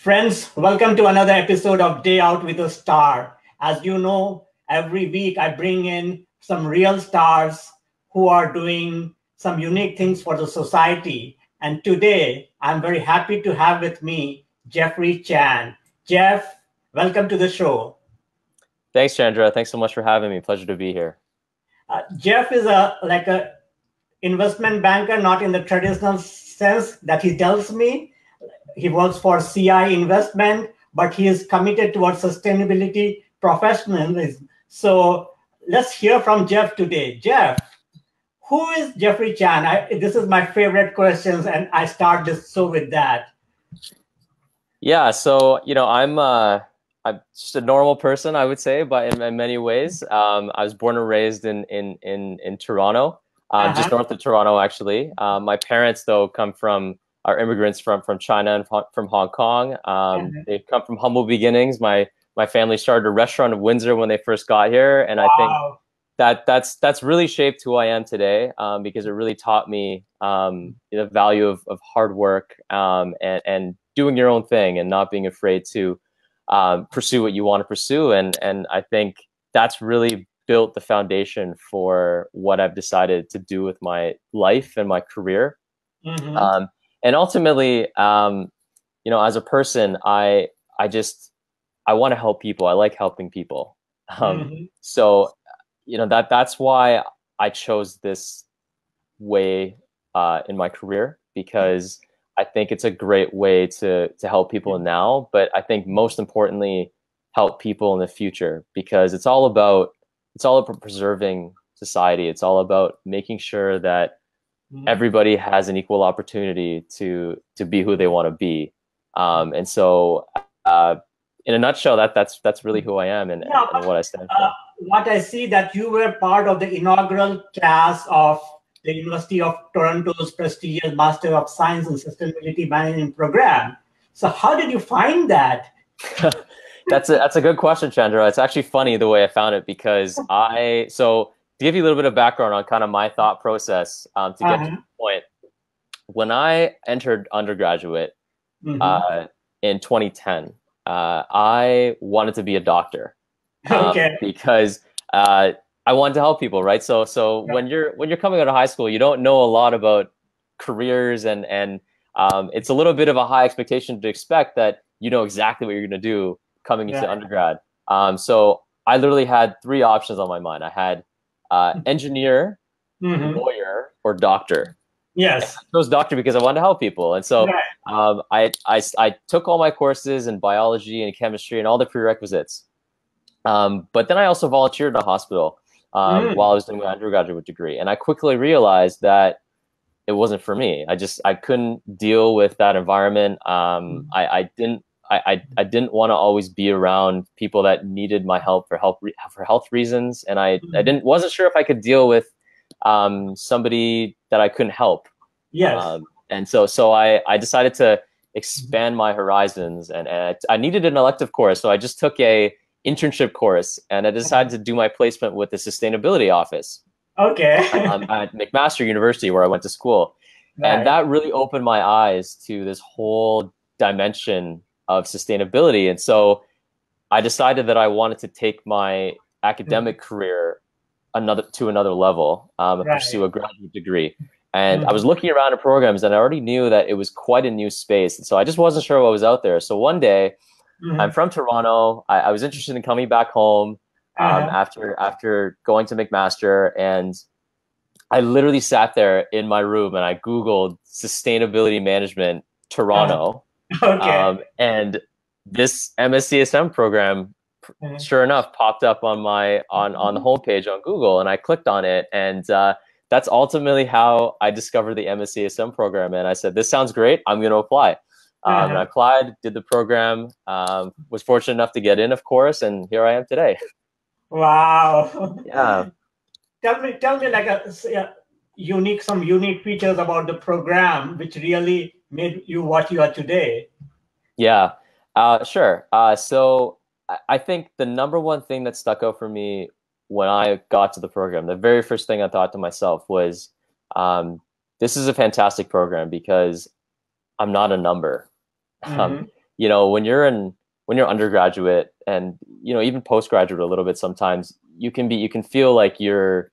Friends, welcome to another episode of Day Out with a Star. As you know, every week I bring in some real stars who are doing some unique things for the society. And today I'm very happy to have with me Jeffrey Chan. Jeff, welcome to the show. Thanks, Chandra. Thanks so much for having me. Pleasure to be here. Jeff is a investment banker, not in the traditional sense that he tells me. He works for CI Investment, but he is committed towards sustainability professionalism. So let's hear from Jeff today. Jeff, who is Jeffrey Chan? This is my favorite questions, and I start this show with that. Yeah, so I'm just a normal person, I would say, but in many ways. I was born and raised in Toronto, just north of Toronto, actually. My parents, though, are immigrants from China and from Hong Kong. They've come from humble beginnings. My family started a restaurant in Windsor when they first got here, and Wow. I think that's really shaped who I am today, because it really taught me the value of hard work, and doing your own thing and not being afraid to pursue what you want to pursue. And I think that's really built the foundation for what I've decided to do with my life and my career. And ultimately, as a person, I want to help people. I like helping people. So, that's why I chose this way in my career, because I think it's a great way to help people now, but I think most importantly, help people in the future, because it's all about preserving society. It's all about making sure that everybody has an equal opportunity to be who they want to be. And so, in a nutshell, that's really who I am and what I stand for. What I see that you were part of the inaugural class of the University of Toronto's prestigious Master of Science in Sustainability Management program. So how did you find that? That's a good question, Chandra. It's actually funny the way I found it, because to give you a little bit of background on kind of my thought process, to get to the point. When I entered undergraduate in 2010, I wanted to be a doctor, because I wanted to help people, right? So when you're coming out of high school, you don't know a lot about careers, and it's a little bit of a high expectation to expect that you know exactly what you're going to do coming into undergrad. So I literally had three options on my mind. I had engineer, lawyer, or doctor. Yes. I chose doctor because I wanted to help people. And so I took all my courses in biology and chemistry and all the prerequisites. But then I also volunteered in a hospital while I was doing my undergraduate degree. And I quickly realized that it wasn't for me. I couldn't deal with that environment. I didn't want to always be around people that needed my help for health reasons. And I wasn't sure if I could deal with somebody that I couldn't help. Yes. And so I decided to expand my horizons, and I needed an elective course. So I just took a internship course, and I decided to do my placement with the Sustainability office. At McMaster University, where I went to school. And that really opened my eyes to this whole dimension of sustainability. And so I decided that I wanted to take my academic career to another level, and pursue a graduate degree. And I was looking around at programs, and I already knew that it was quite a new space. And so I just wasn't sure what was out there. So one day, I'm from Toronto. I was interested in coming back home after going to McMaster, and I literally sat there in my room and I Googled sustainability management Toronto. And this MScSM program, sure enough, popped up on the homepage on Google, and I clicked on it, and that's ultimately how I discovered the MScSM program. And I said, "This sounds great. I'm going to apply." And I applied, did the program, was fortunate enough to get in, of course, and here I am today. Wow. Yeah. Tell me like some unique features about the program which really made you what you are today. Yeah, sure. So I think the number one thing that stuck out for me when I got to the program, the very first thing I thought to myself was, this is a fantastic program because I'm not a number. you know, when you're undergraduate and, you know, even postgraduate a little bit, sometimes you can feel like you're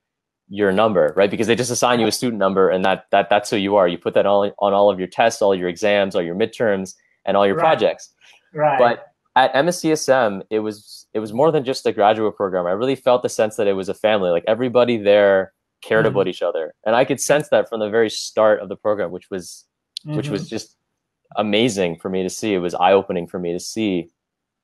a number, right? Because they just assign you a student number, and that's who you are. You put that on all of your tests, all your exams, all your midterms, and all your projects. Right. But at MScSM, it was more than just a graduate program. I really felt the sense that it was a family. Like everybody there cared about each other, and I could sense that from the very start of the program, which was just amazing for me to see. It was eye-opening for me to see.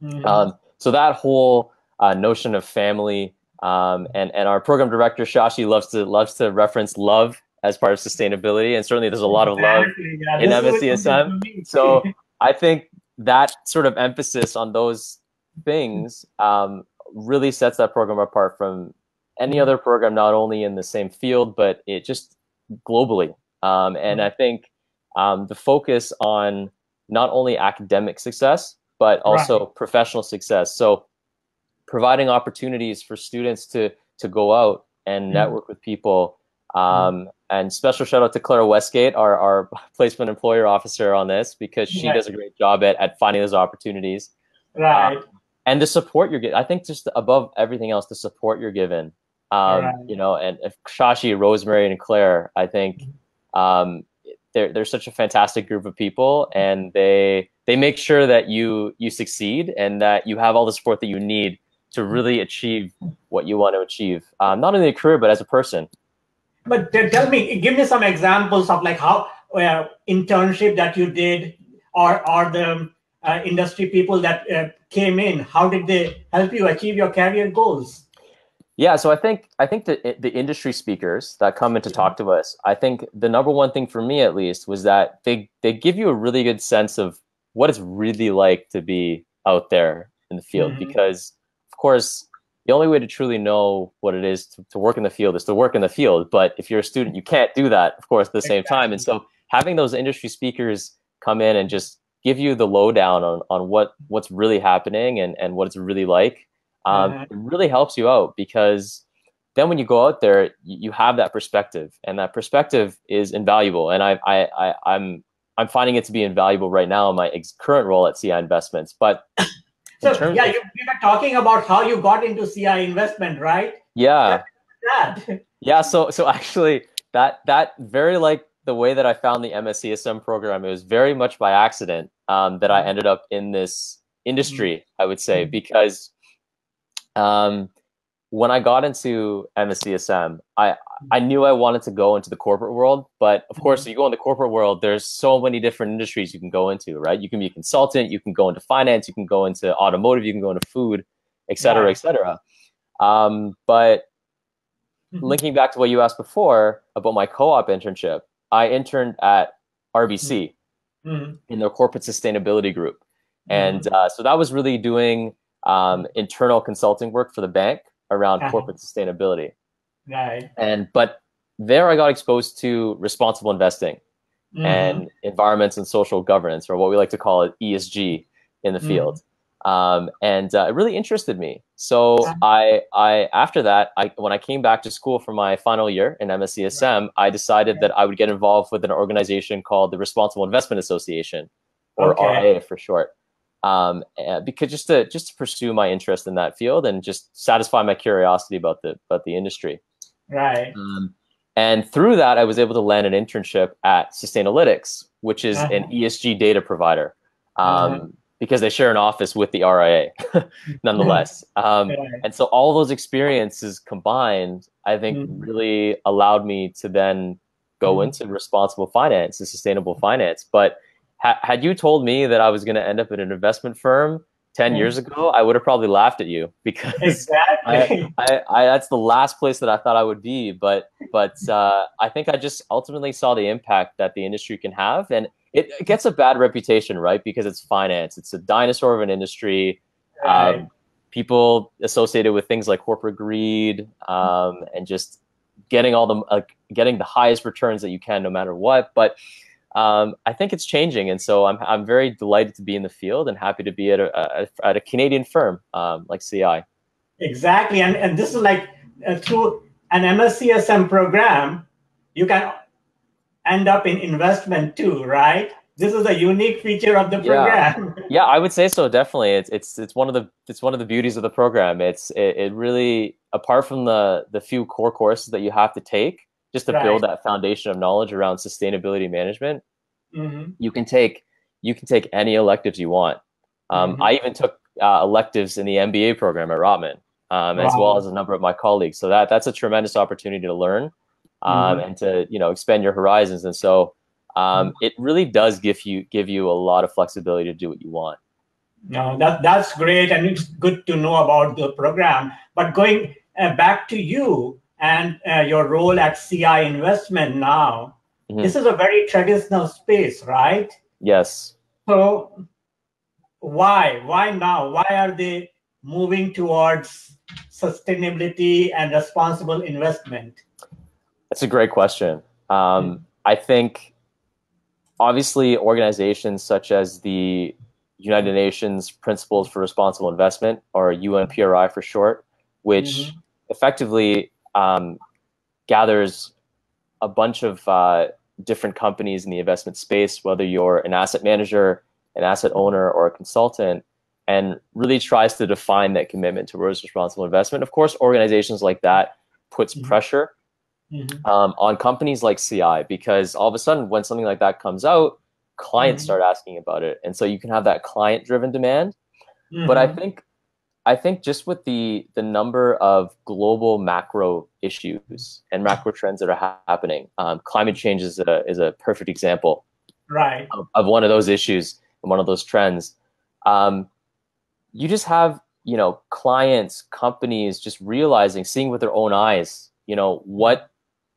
So that whole notion of family, and our program director Shashi loves to reference love as part of sustainability, and certainly there's a lot of love in MScSM. So I think that sort of emphasis on those things really sets that program apart from any other program, not only in the same field, but it just globally. And I think the focus on not only academic success, but also professional success. So providing opportunities for students to go out and network with people. And special shout out to Clara Westgate, our placement employer officer on this, because she does a great job at finding those opportunities. And the support you're getting. I think just above everything else, the support you're given. You know, and if Shashi, Rosemary, and Claire, I think they're such a fantastic group of people, and they make sure that you succeed and that you have all the support that you need to really achieve what you want to achieve, not only a career, but as a person. But give me some examples of like how internship that you did, or the industry people that came in. How did they help you achieve your career goals? Yeah, so I think the industry speakers that come in to talk to us, I think the number one thing for me, at least, was that they give you a really good sense of what it's really like to be out there in the field. Because, of course, the only way to truly know what it is to work in the field is to work in the field. But if you're a student, you can't do that, of course, at the same time. And so having those industry speakers come in and just give you the lowdown on what's really happening and what it's really like, it really helps you out, because then when you go out there, you have that perspective, and that perspective is invaluable. And I'm finding it to be invaluable right now in my current role at CI Investments. But so we were talking about how you got into CI investment, right? Yeah. Yeah. So actually, that very, like, the way that I found the MScSM program, it was very much by accident that I ended up in this industry, I would say, because when I got into MScSM, I knew I wanted to go into the corporate world, but of course, you go in the corporate world, there's so many different industries you can go into, right? You can be a consultant, you can go into finance, you can go into automotive, you can go into food, et cetera, et cetera. But linking back to what you asked before about my co-op internship, I interned at RBC in their corporate sustainability group. And so that was really doing internal consulting work for the bank around corporate sustainability. But there I got exposed to responsible investing and environments and social governance, or what we like to call it ESG in the field. And it really interested me. So I after that, when I came back to school for my final year in MScSM, I decided that I would get involved with an organization called the Responsible Investment Association, or RIA for short. Because just to pursue my interest in that field and just satisfy my curiosity about the industry. And through that, I was able to land an internship at Sustainalytics, which is an ESG data provider, because they share an office with the RIA, nonetheless. And so all those experiences combined, I think, really allowed me to then go into responsible finance and sustainable finance. But had you told me that I was going to end up at an investment firm 10 years ago, I would have probably laughed at you, because that's the last place that I thought I would be. But I think I just ultimately saw the impact that the industry can have. And it gets a bad reputation, right? Because it's finance. It's a dinosaur of an industry. People associated with things like corporate greed, and just getting getting the highest returns that you can, no matter what. But I think it's changing, and so I'm very delighted to be in the field and happy to be at a Canadian firm like CI. Exactly, and this is like through an MScSM program, you can end up in investment too, right? This is a unique feature of the Yeah, program. yeah, I would say so. Definitely, it's one of the beauties of the program. It really, apart from the few core courses that you have to take just to build Right. that foundation of knowledge around sustainability management, Mm-hmm. you can take any electives you want. Mm-hmm. I even took electives in the MBA program at Rotman, as well Wow. as a number of my colleagues. So that's a tremendous opportunity to learn, Mm-hmm. and to expand your horizons. And so it really does give you a lot of flexibility to do what you want. No, that's great, and it's good to know about the program. But going back to you and your role at CI Investment now, Mhm. this is a very traditional space, right? Yes, So why now? Why are they moving towards sustainability and responsible investment? that's a great question. I think obviously organizations such as the United Nations Principles for Responsible Investment, or UNPRI for short, which Mm-hmm. effectively gathers a bunch of different companies in the investment space, whether you're an asset manager, an asset owner, or a consultant, and really tries to define that commitment towards responsible investment. Of course, organizations like that puts pressure Mm-hmm. on companies like CI, because all of a sudden, when something like that comes out, clients Mm-hmm. start asking about it, and so you can have that client-driven demand. But Mm-hmm. I think just with the number of global macro issues and macro trends that are happening, climate change is a perfect example Right. of one of those issues and one of those trends. Um, you just have clients, companies just realizing, seeing with their own eyes,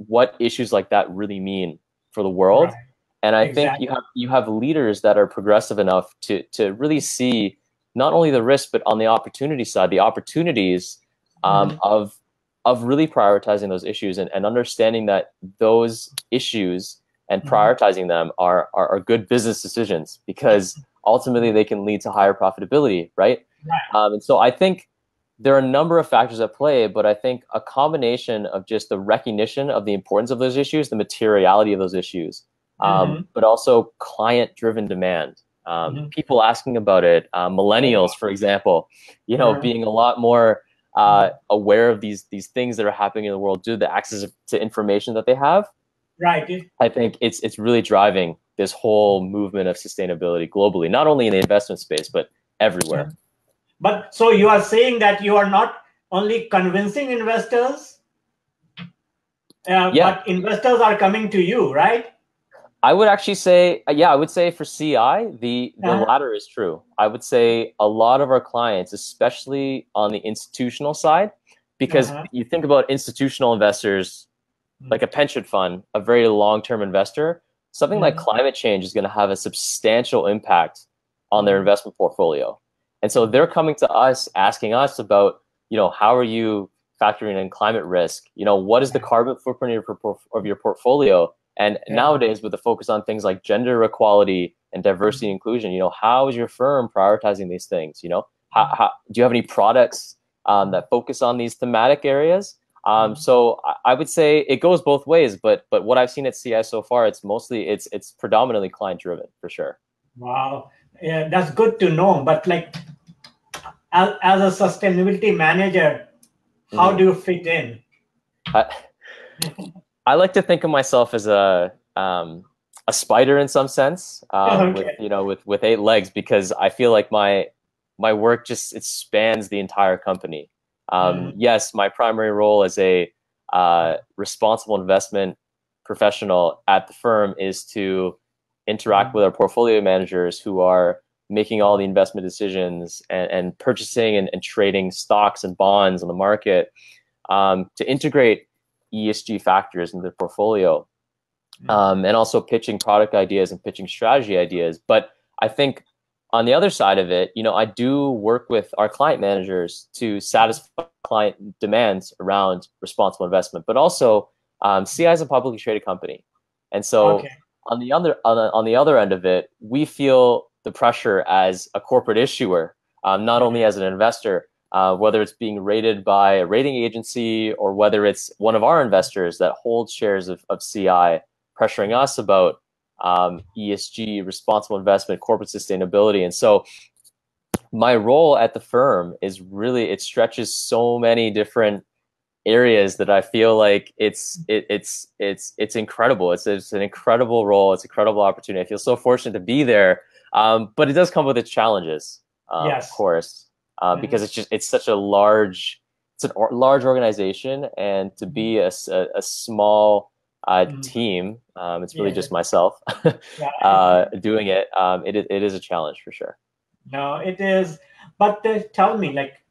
what issues like that really mean for the world. Right. And I think Exactly. you have leaders that are progressive enough to really see not only the risk, but on the opportunity side, the opportunities Mm-hmm. of really prioritizing those issues, and understanding that those issues and Mm-hmm. prioritizing them are good business decisions, because ultimately they can lead to higher profitability, right? Right. And so I think there are a number of factors at play, but I think a combination of just the recognition of the importance of those issues, the materiality of those issues, Mm-hmm. but also client-driven demand, Mm-hmm. people asking about it, Oh, millennials, for example, wow. being a lot more aware of these things that are happening in the world due to the access to information that they have. Right. I think it's really driving this whole movement of sustainability globally, not only in the investment space, but everywhere. But so you are saying that you are not only convincing investors, Yeah, but investors are coming to you, right? I would actually say, yeah, I would say for CI, the Uh-huh. latter is true. I would say a lot of our clients, especially on the institutional side, because Uh-huh. you think about institutional investors, like a pension fund, a very long-term investor, something like Mhm. climate change is going to have a substantial impact on their Mhm. investment portfolio. And so they're coming to us, asking us about, how are you factoring in climate risk? What is the carbon footprint of your portfolio? And Yeah. nowadays, with the focus on things like gender equality and diversity and inclusion, how is your firm prioritizing these things? How do you have any products that focus on these thematic areas? So I would say it goes both ways, but what I've seen at CI so far, it's predominantly client driven for sure. Wow. Yeah, that's good to know. But like as a sustainability manager, how Hmm. do you fit in? I, I like to think of myself as a spider in some sense, with Okay. with eight legs, because I feel like my work just it spans the entire company. Mhm. Yes, my primary role as a responsible investment professional at the firm is to interact with our portfolio managers who are making all the investment decisions, and purchasing and trading stocks and bonds on the market, to integrate ESG factors in the portfolio, and also pitching product ideas and pitching strategy ideas. But I think on the other side of it, I do work with our client managers to satisfy client demands around responsible investment, but also CI is a publicly traded company. And so Okay. on the other end of it, we feel the pressure as a corporate issuer, not only as an investor, whether it's being rated by a rating agency or whether it's one of our investors that holds shares of CI pressuring us about ESG, responsible investment, corporate sustainability. And so my role at the firm is really, it stretches so many different areas that I feel like it's incredible. It's an incredible role. It's an incredible opportunity. I feel so fortunate to be there. But it does come with its challenges, Yes. of course, because it's such a large, large organization, and to be a small team, it's really just myself doing it. It is a challenge for sure. No, it is. But tell me, like,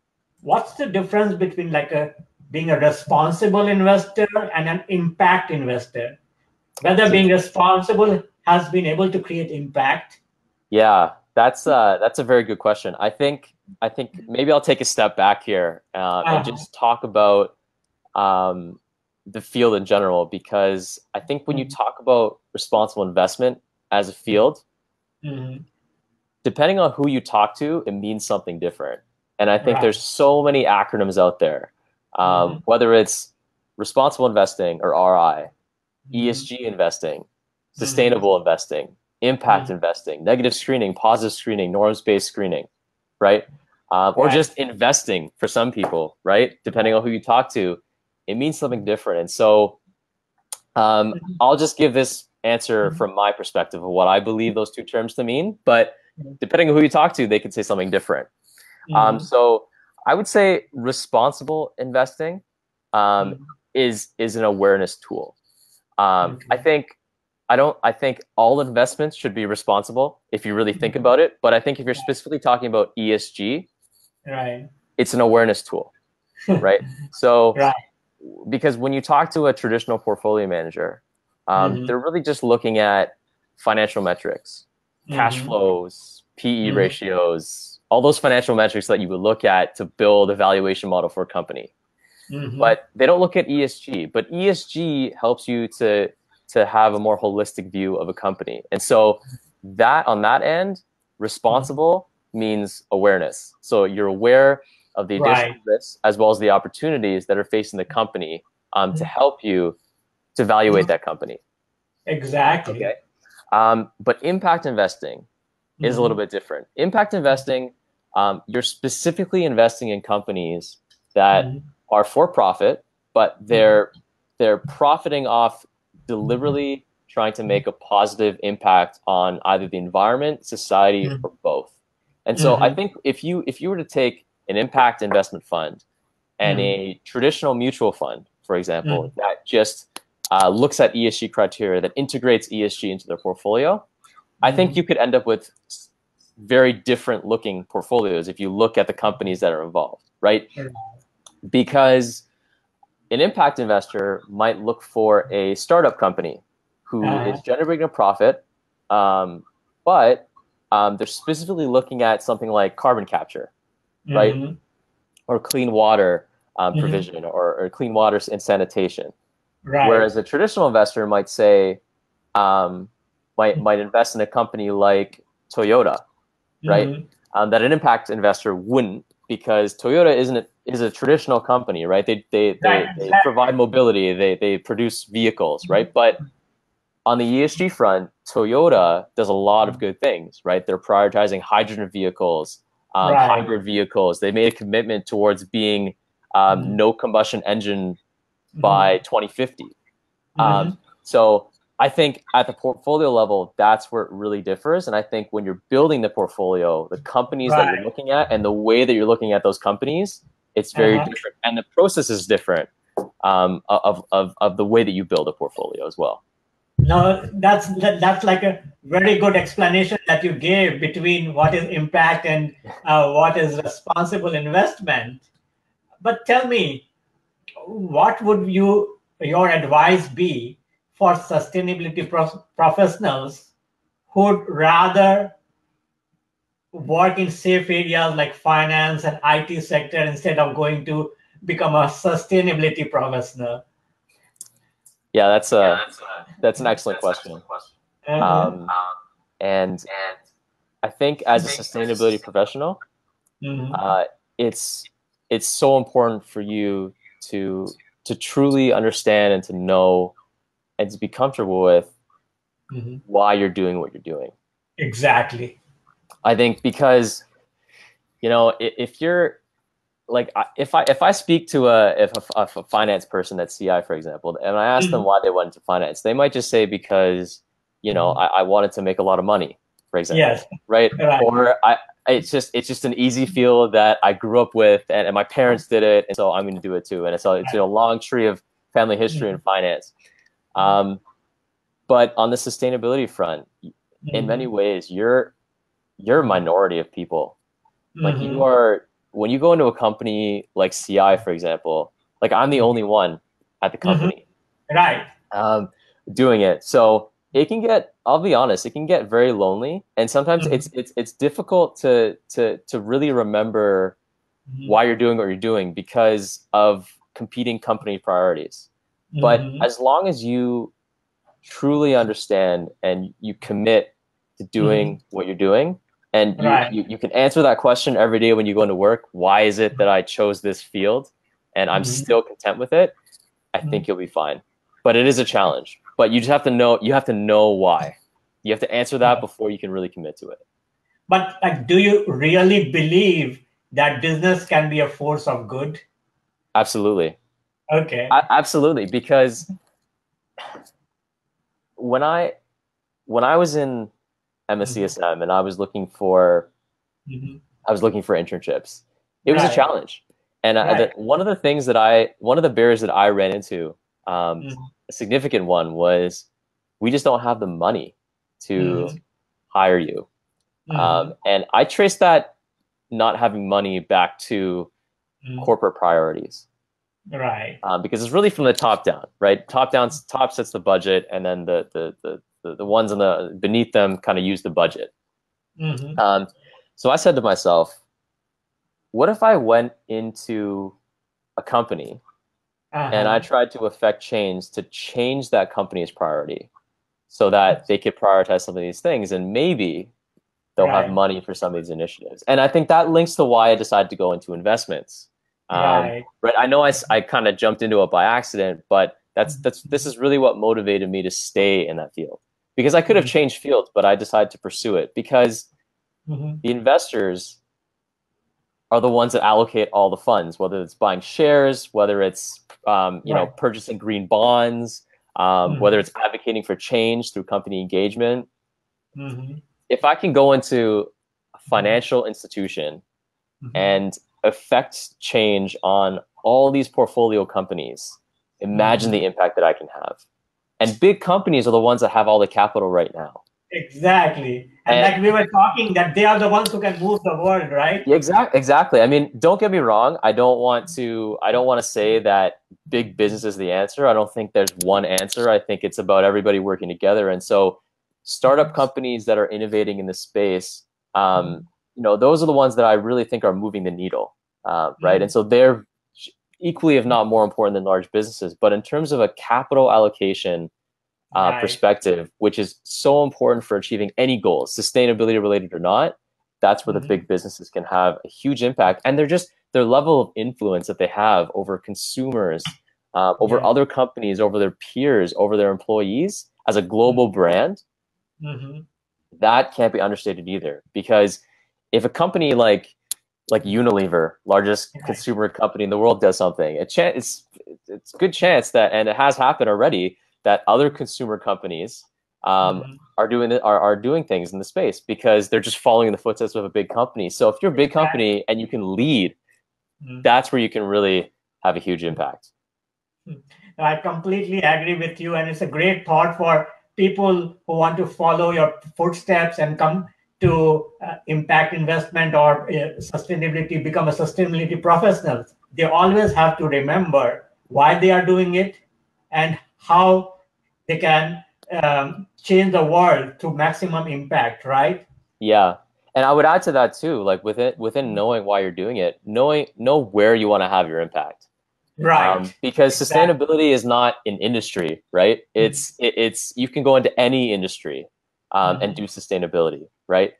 what's the difference between being a responsible investor and an impact investor? Whether being responsible has been able to create impact? Yeah, that's a very good question. I think maybe I'll take a step back here and just talk about the field in general, because I think when you talk about responsible investment as a field, depending on who you talk to, it means something different. And I think there's so many acronyms out there, whether it's responsible investing or RI, ESG investing, sustainable investing, impact investing, negative screening, positive screening, norms-based screening, right? Or just investing for some people, right? Depending on who you talk to, it means something different. And so I'll just give this answer from my perspective of what I believe those two terms to mean, but depending on who you talk to, they could say something different. So I would say responsible investing is an awareness tool. I think all investments should be responsible if you really think about it. But I think if you're specifically talking about ESG, it's an awareness tool, right? So because when you talk to a traditional portfolio manager, they're really just looking at financial metrics, cash flows, PE ratios, all those financial metrics that you would look at to build a valuation model for a company. But they don't look at ESG. But ESG helps you to have a more holistic view of a company. And so that on that end, responsible means awareness. So you're aware of the additional risks as well as the opportunities that are facing the company to help you to evaluate that company. Exactly. Okay. But impact investing is a little bit different. Impact investing, you're specifically investing in companies that are for profit, but they're profiting off deliberately trying to make a positive impact on either the environment, society, or both. And so I think if you were to take an impact investment fund and a traditional mutual fund, for example, that just looks at ESG criteria, that integrates ESG into their portfolio, I think you could end up with very different looking portfolios if you look at the companies that are involved, right? Because an impact investor might look for a startup company who is generating a profit, but they're specifically looking at something like carbon capture, right? Or clean water provision, or clean water and sanitation. Whereas a traditional investor might say, might invest in a company like Toyota, right? That an impact investor wouldn't, because Toyota is a traditional company, right? They provide mobility, they produce vehicles, right? But on the ESG front, Toyota does a lot of good things, right? They're prioritizing hydrogen vehicles, hybrid vehicles. They made a commitment towards being no combustion engine by 2050. So I think at the portfolio level, that's where it really differs. And I think when you're building the portfolio, the companies that you're looking at and the way that you're looking at those companies, it's very different. And the process is different of the way that you build a portfolio as well. No, that's like a very good explanation that you gave between what is impact and what is responsible investment. But tell me, what would your advice be for sustainability professionals who'd rather work in safe areas like finance and IT sector instead of going to become a sustainability professional? Yeah, that's an excellent question. And I think as a sustainability professional, it's so important for you to truly understand and to know and to be comfortable with why you're doing what you're doing. Exactly. I think because, if you're like, if I speak to a finance person at CI, for example, and I ask them why they went into finance, they might just say because, I wanted to make a lot of money, for example, Yes. right? Right. Or it's just an easy field that I grew up with, and my parents did it, and so I'm going to do it too. And it's a long tree of family history in finance. But on the sustainability front, in many ways, you're a minority of people. Like you are, when you go into a company like CI, for example, like I'm the only one at the company, Right. doing it. So it can get, I'll be honest, it can get very lonely, and sometimes it's difficult to really remember why you're doing what you're doing because of competing company priorities. But as long as you truly understand and you commit to doing what you're doing, and you can answer that question every day when you go into work, why is it that I chose this field and I'm still content with it, I think you'll be fine. But it is a challenge. But you just have to know why. You have to answer that before you can really commit to it. But like, do you really believe that business can be a force of good? Absolutely. Okay. Absolutely. Because when I was in MScSM and I was looking for internships, it was a challenge. And one of the barriers that I ran into, a significant one, was we just don't have the money to hire you. And I traced that not having money back to corporate priorities. Right. Because it's really from the top down, right? Top sets the budget, and then the ones beneath them kind of use the budget. So I said to myself, what if I went into a company and I tried to affect change to change that company's priority so that they could prioritize some of these things, and maybe they'll have money for some of these initiatives. And I think that links to why I decided to go into investments. Right. I know I kind of jumped into it by accident, but this is really what motivated me to stay in that field, because I could have changed fields, but I decided to pursue it because the investors are the ones that allocate all the funds, whether it's buying shares, whether it's purchasing green bonds, whether it's advocating for change through company engagement. If I can go into a financial institution and affect change on all these portfolio companies, imagine the impact that I can have. And big companies are the ones that have all the capital right now. Exactly. And like we were talking, that they are the ones who can move the world, right? Exactly. I mean, don't get me wrong. I don't want to say that big business is the answer. I don't think there's one answer. I think it's about everybody working together. And so startup companies that are innovating in this space, those are the ones that I really think are moving the needle, right? And so they're equally, if not more important than large businesses. But in terms of a capital allocation perspective, which is so important for achieving any goals, sustainability related or not, that's where the big businesses can have a huge impact. And their level of influence that they have over consumers, over other companies, over their peers, over their employees as a global brand, that can't be understated either. Because if a company like Unilever, largest consumer company in the world, does something, it's a good chance that, and it has happened already, that other consumer companies are doing things in the space because they're just following in the footsteps of a big company. So if you're a big company and you can lead, that's where you can really have a huge impact. I completely agree with you, and it's a great thought for people who want to follow your footsteps and come to impact investment or sustainability, become a sustainability professional. They always have to remember why they are doing it and how they can change the world to maximum impact, right? Yeah. And I would add to that too, like within knowing why you're doing it, know where you want to have your impact. Right. Because sustainability is not an industry, right? It's you can go into any industry and do sustainability, right?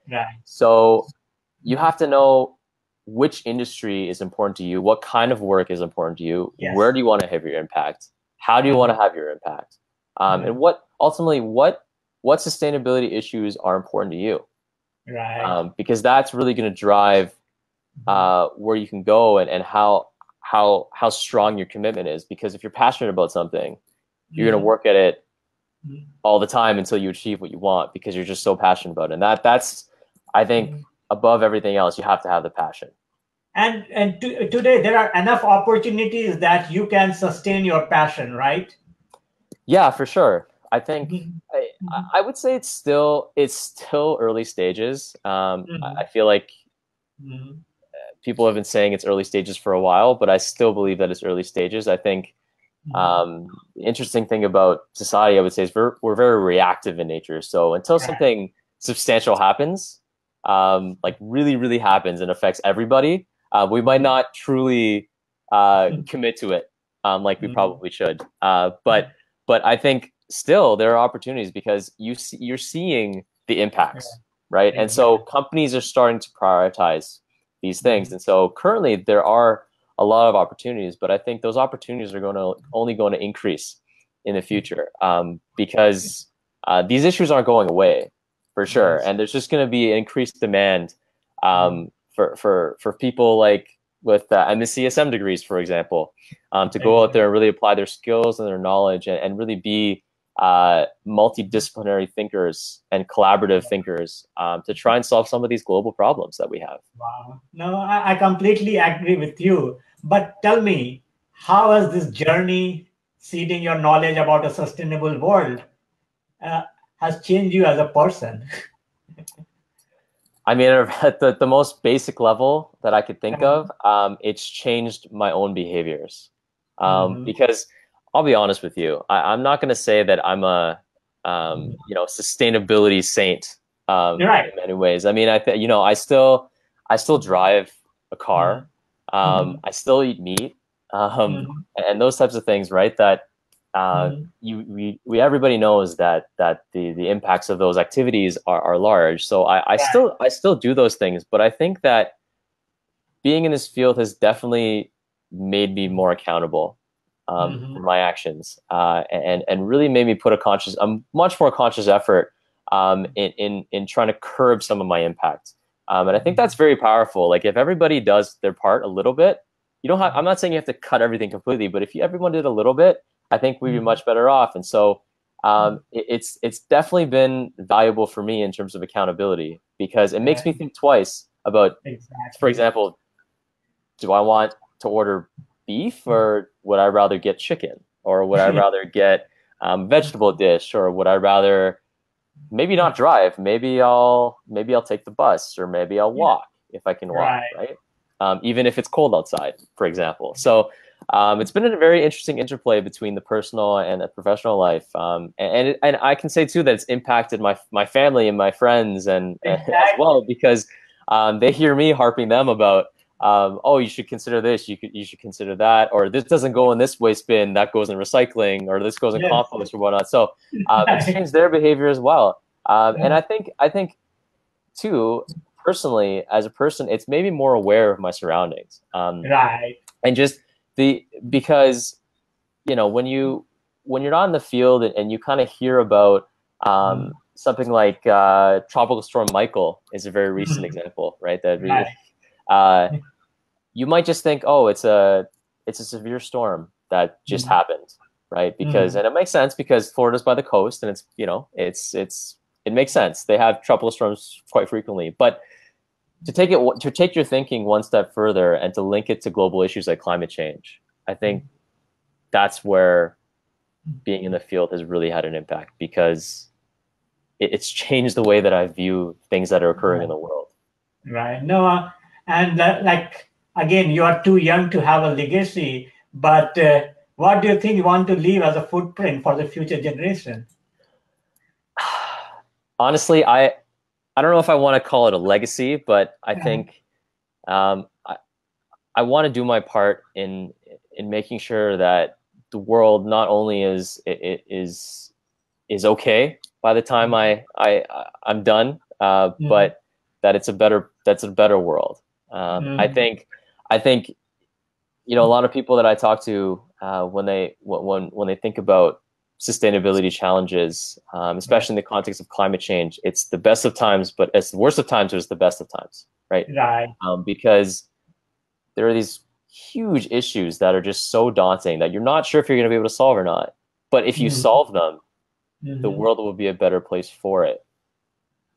So you have to know which industry is important to you, what kind of work is important to you, where do you want to have your impact, how do you want to have your impact, and what what sustainability issues are important to you, Right. because that's really going to drive where you can go, and how strong your commitment is. Because if you're passionate about something, you're going to work at it all the time until you achieve what you want, because you're just so passionate about it. And that's, I think, above everything else, you have to have the passion. And today there are enough opportunities that you can sustain your passion, right? Yeah, for sure. I think Mhm. I would say it's still early stages. I Mhm. feel like Mhm. people have been saying it's early stages for a while, but I still believe that it's early stages. I think Mhm. the interesting thing about society, I would say, is we're very reactive in nature. So until Right. something substantial happens, like really, really happens and affects everybody, we might Mhm. not truly commit to it like we Mhm. probably should. But I think still there are opportunities, because you're seeing the Yeah, impacts, right? And so exactly. companies are starting to prioritize these things. Mhm. And so currently there are a lot of opportunities, but I think those opportunities are only going to increase in the future, because these issues aren't going away for sure, Yes. and there's just going to be increased demand Mhm. for people like with MScSM degrees, for example, to go out Exactly. there and really apply their skills and their knowledge, and really be multidisciplinary thinkers and collaborative thinkers, to try and solve some of these global problems that we have. Wow. No, I completely agree with you. But tell me, how has this journey seeding your knowledge about a sustainable world uh, has changed you as a person? I mean, at the most basic level that I could think of, it's changed my own behaviors. Mhm. Because I'll be honest with you, I'm not going to say that I'm a, sustainability saint, You're right. in many ways. I mean, I still drive a car. Mhm. Mhm. I still eat meat, Mhm. and those types of things, right? That Mhm. we everybody knows that the impacts of those activities are large. So I Right. still I still do those things, but I think that being in this field has definitely made me more accountable, Mhm. for my actions, and really made me put a much more conscious effort, in trying to curb some of my impact. And I think that's very powerful. Like if everybody does their part a little bit, you don't have. I'm not saying you have to cut everything completely, but if everyone did a little bit, I think we'd be Mhm. much better off. And so it's definitely been valuable for me in terms of accountability, because it makes me Right. think twice about, for Exactly. example, do I want to order beef, or would I rather get chicken, or would I rather get vegetable dish, or would I rather maybe not drive? Maybe I'll take the bus, or maybe I'll Yeah. walk if I can walk, Right. right? Even if it's cold outside, for example. So it's been a very interesting interplay between the personal and the professional life, and I can say too that it's impacted my family and my friends, and as well, Exactly. because they hear me harping them about, oh, you should consider this, you should consider that, or this doesn't go in this waste bin, that goes in recycling, or this goes in Yes. compost or whatnot. So it's Right. changed their behavior as well. And I think too, personally, as a person, it's made me more aware of my surroundings, Right. and just because when you're not in the field, and you kind of hear about Mhm. something like Tropical Storm Michael is a very recent Mhm. example, right? That Right. uh, you might just think, oh, it's a severe storm that just Mhm. happened, right? Because Mhm. and it makes sense, because Florida's by the coast, and it makes sense. They have tropical storms quite frequently, but to take your thinking one step further and to link it to global issues like climate change, I think that's where being in the field has really had an impact, because it's changed the way that I view things that are occurring in Right. the world. Right. No, and like again, you are too young to have a legacy, but what do you think you want to leave as a footprint for the future generation? Honestly, I don't know if I want to call it a legacy, but I Uh, think um, I, I want to do my part in making sure that the world not only is okay by the time I'm done, mhm. but that that's a better world. I Mhm. think I think a lot of people that I talk to, when they think about sustainability challenges, especially in the context of climate change. It's the best of times, but it's the worst of times, it's the best of times, right? Right. Because there are these huge issues that are just so daunting that you're not sure if you're going to be able to solve or not. But if you solve them, the world will be a better place for it.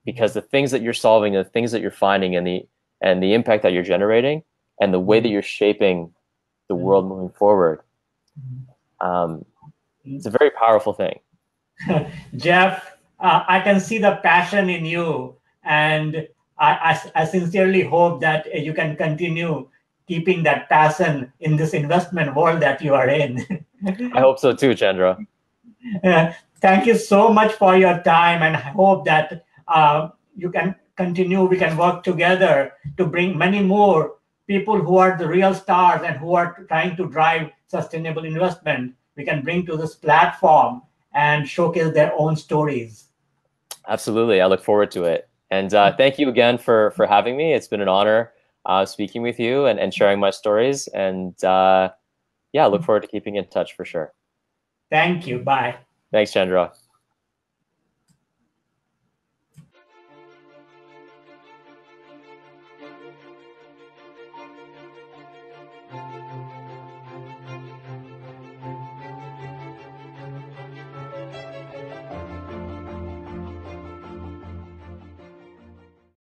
Because the things that you're solving, the things that you're finding, and the impact that you're generating, and the way that you're shaping the world moving forward, it's a very powerful thing. Jeff, I can see the passion in you, and I sincerely hope that you can continue keeping that passion in this investment world that you are in. I hope so too, Chandra. Thank you so much for your time, and I hope that you can continue. We can work together to bring many more people who are the real stars and who are trying to drive sustainable investment. We can bring to this platform and showcase their own stories. Absolutely. I look forward to it. And thank you again for having me. It's been an honor speaking with you and sharing my stories. And yeah, I look forward to keeping in touch for sure. Thank you. Bye. Thanks, Chandra.